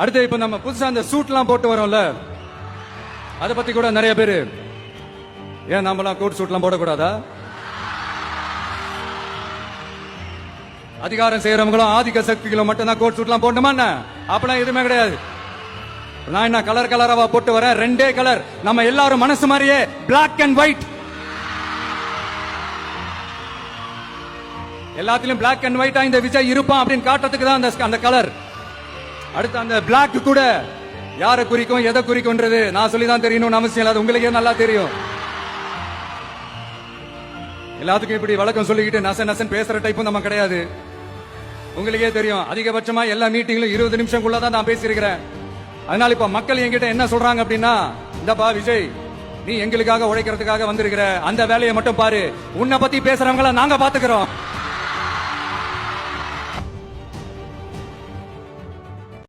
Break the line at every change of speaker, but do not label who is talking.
அடுத்து இப்ப நம்ம புதுசா அந்த சூட் எல்லாம் போட்டு வரோம்ல, அத பத்தி கூட நிறைய பேரு, ஏன் நம்மலாம் கோட் சூட் எல்லாம் போடக்கூடாதா? அதிகாரம் செய்யறவங்களும் ஆதிக்க சக்திகளும் மட்டும் தான் கோட் சூட் எல்லாம் போடணுமா? அப்பெல்லாம் எதுவுமே கிடையாது. நான் என்ன கலர் கலராவா போட்டு வரேன்? ரெண்டே கலர், நம்ம எல்லாரும் மனசு மாதிரியே பிளாக் அண்ட் ஒயிட். எல்லாத்திலும் பிளாக் அண்ட் ஒயிட்டா இந்த விஜய் இருப்பான் அப்படின்னு காட்டுறதுக்கு தான் அந்த கலர். அடுத்து அந்த பிளாக் கூட யாரை குறிக்கும் எதை குறிக்கும்ன்றது நான் சொல்லிதான் தெரியணும்னு அவசியம் இல்லாத உங்களுக்கே நல்லா தெரியும். எல்லாத்துக்கும் இப்படி வழக்கம் சொல்லிக்கிட்டு நச நசன் பேசுற டைப்பும் நம்ம கிடையாது. உங்களுக்கே தெரியும், அதிகபட்சமா எல்லா மீட்டிங்லும் 20 நிமிஷம்குள்ளதான் நான் பேசியிருக்கிறேன். அதனால இப்ப மக்கள் என்கிட்ட என்ன சொல்றாங்க அப்படின்னா, இந்தப்பா விஜய், நீ எங்களுக்காக உழைக்கிறதுக்காக வந்திருக்கிற, அந்த வேலையை மட்டும் பாரு, உன்னை பத்தி பேசுறவங்கள நாங்க பாத்துக்கிறோம்.